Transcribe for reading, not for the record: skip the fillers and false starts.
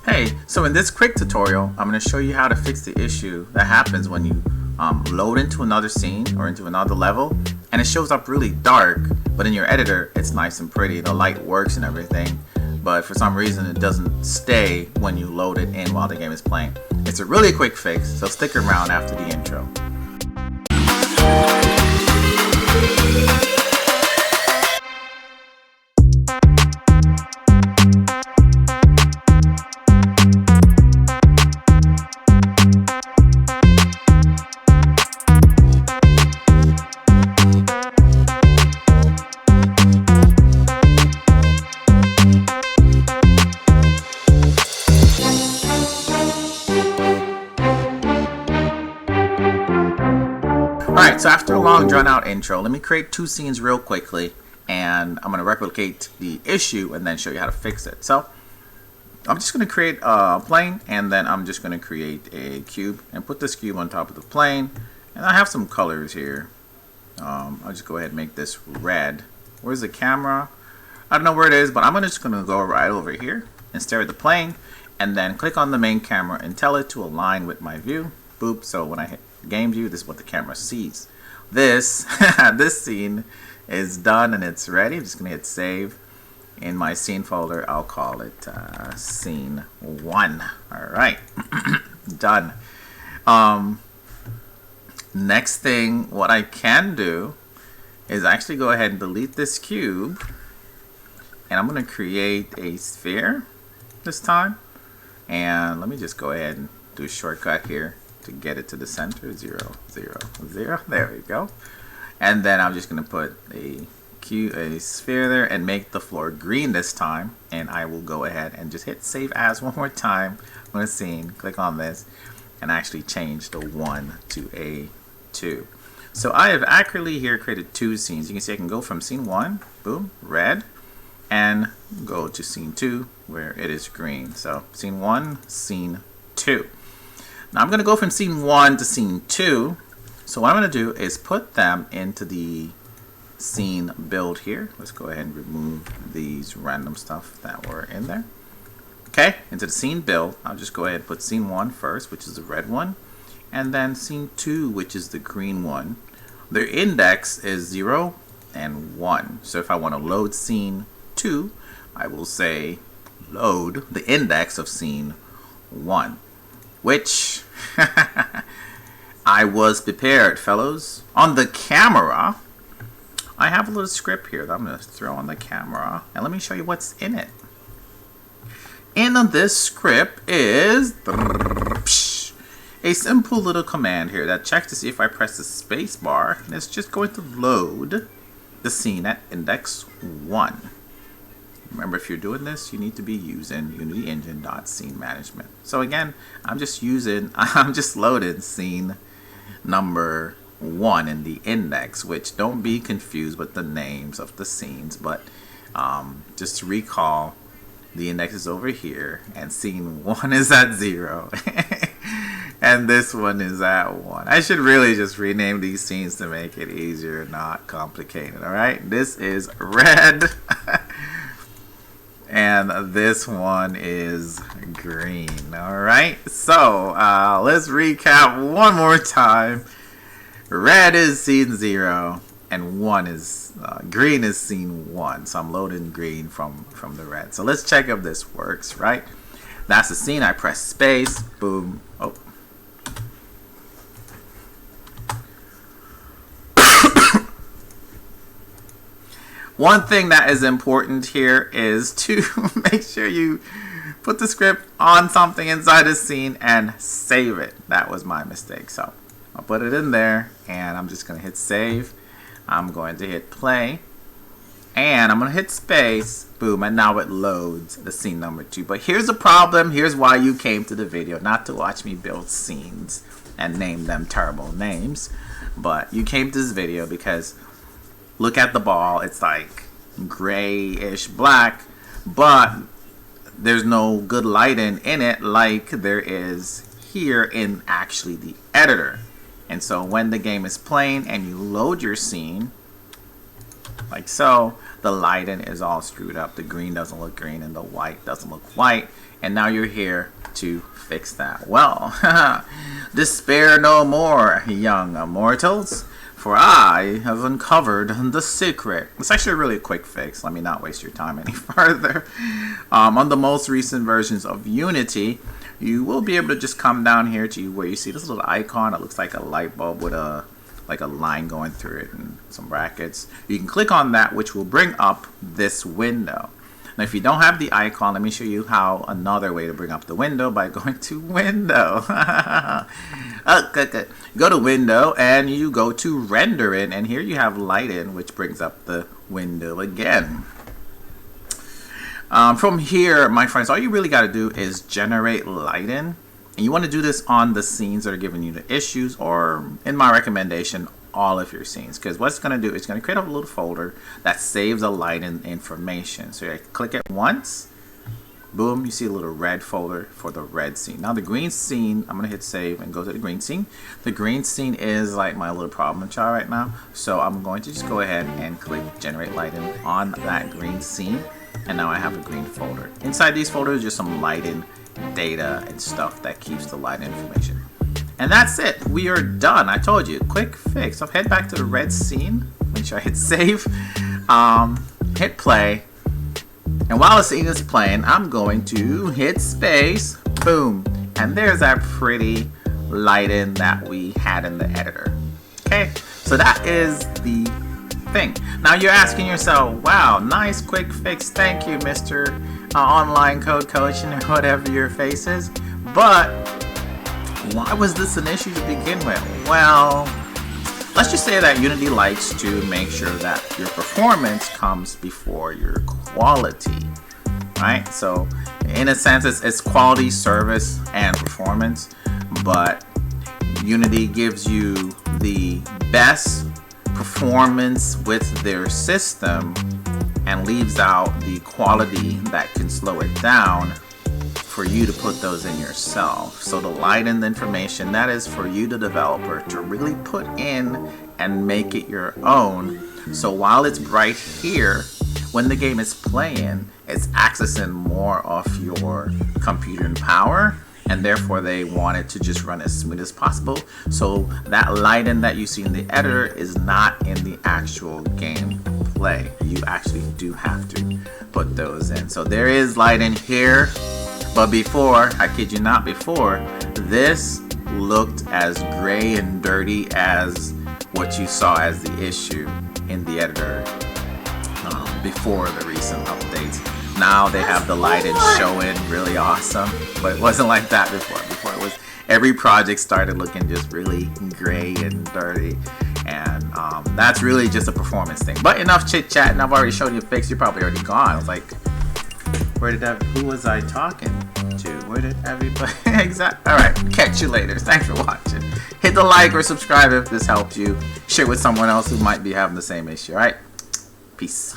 Hey, so in this quick tutorial, I'm going to show you how to fix the issue that happens when you load into another scene or into another level and it shows up really dark, but in your editor it's nice and pretty, the light works and everything, but for some reason it doesn't stay when you load it in while the game is playing. It's a really quick fix, so stick around after the intro. Alright, so after a long drawn out intro, let me create two scenes real quickly and I'm going to replicate the issue and then show you how to fix it. So I'm just going to create a plane and then I'm just going to create a cube and put this cube on top of the plane, and I have some colors here. I'll just go ahead and make this red. Where's the camera? I don't know where it is, but I'm just going to go right over here and stare at the plane and then click on the main camera and tell it to align with my view. Boop. So when I hit game view, this is what the camera sees. This scene is done and it's ready. I'm just gonna hit save. In my scene folder, I'll call it scene 1. All right, done. Next thing, what I can do is actually go ahead and delete this cube, and I'm gonna create a sphere this time. And let me just go ahead and do a shortcut here to get it to the center. 0, 0, 0. There we go. And then I'm just going to put a sphere there and make the floor green this time. And I will go ahead and just hit save as one more time on a scene. Click on this and actually change the 1 to a 2. So I have accurately here created two scenes. You can see I can go from scene 1, boom, red, and go to scene 2 where it is green. So scene 1, scene 2. Now I'm going to go from scene 1 to scene 2. So what I'm going to do is put them into the scene build here. Let's go ahead and remove these random stuff that were in there. Okay, into the scene build, I'll just go ahead and put scene 1 first, which is the red one, and then scene 2, which is the green one. Their index is 0 and 1. So if I want to load scene 2, I will say load the index of scene 1. Which I was prepared, fellows. On the camera, I have a little script here that I'm going to throw on the camera, and let me show you what's in it. In this script is a simple little command here that checks to see if I press the space bar, and it's just going to load the scene at index 1. Remember, if you're doing this, you need to be using Unity Engine.scene management. So again, I'm just loading scene number 1 in the index, which don't be confused with the names of the scenes, but just to recall, the index is over here and scene 1 is at 0 and this one is at 1. I should really just rename these scenes to make it easier, not complicated. All right, this is red. And this one is green. Alright, so let's recap one more time. Red is scene 0 and green is scene 1. So I'm loading green from the red. So let's check if this works, right? That's the scene. I press space, boom. Oh. One thing that is important here is to make sure you put the script on something inside the scene and save it. That was my mistake. So I'll put it in there and I'm just going to hit save. I'm going to hit play and I'm going to hit space, boom, and now it loads the scene number 2. But here's the problem. Here's why you came to the video, not to watch me build scenes and name them terrible names, but you came to this video because look at the ball. It's like grayish black, but there's no good lighting in it like there is here in actually the editor. And so when the game is playing and you load your scene like so, the lighting is all screwed up. The green doesn't look green and the white doesn't look white. and now you're here to fix that. Well, despair no more, young mortals, for I have uncovered the secret. It's actually a really quick fix. Let me not waste your time any further. On the most recent versions of Unity, you will be able to just come down here to where you see this little icon. It looks like a light bulb with a line going through it and some brackets. You can click on that, which will bring up this window. Now, if you don't have the icon, let me show you how another way to bring up the window by going to Window. Go to Window and you go to Rendering, and here you have Lighten, which brings up the window again. From here, my friends, all you really got to do is generate Lighten. And you want to do this on the scenes that are giving you the issues, or in my recommendation, all of your scenes, because what it's going to do, it's going to create a little folder that saves the Lighten information. So you click it once, boom, you see a little red folder for the red scene. Now the green scene, I'm going to hit save and go to the green scene. The green scene is like my little problem child right now, so I'm going to just go ahead and click generate Lighten on that green scene, and now I have a green folder. Inside these folders, just some Lighten data and stuff that keeps the Lighten information. And that's it. We are done. I told you, quick fix. So head back to the red scene. Make sure I hit save. Hit play. And while the scene is playing, I'm going to hit space. Boom. And there's that pretty Lighten that we had in the editor. Okay. So that is the thing. Now you're asking yourself, wow, nice quick fix. Thank you, Mr. Online Code Coach and whatever your face is. But why was this an issue to begin with? Well, let's just say that Unity likes to make sure that your performance comes before your quality, right? So in a sense, it's quality, service, and performance, but Unity gives you the best performance with their system and leaves out the quality that can slow it down for you to put those in yourself. So the Lighten information, that is for you, the developer, to really put in and make it your own. So while it's bright here, when the game is playing, it's accessing more of your computing power, and therefore they want it to just run as smooth as possible. So that Lighten that you see in the editor is not in the actual game play. You actually do have to put those in. So there is Lighten here. But before, I kid you not, before, this looked as gray and dirty as what you saw as the issue in the editor before the recent updates. Now they have the Lighten showing really awesome, but it wasn't like that before. Before it was, every project started looking just really gray and dirty, and that's really just a performance thing. But enough chit chat, and I've already showed you a fix. You're probably already gone. I was like, who was I talking to? Where did everybody? Exactly. All right. Catch you later. Thanks for watching. Hit the like or subscribe if this helped you. Share with someone else who might be having the same issue. All right. Peace.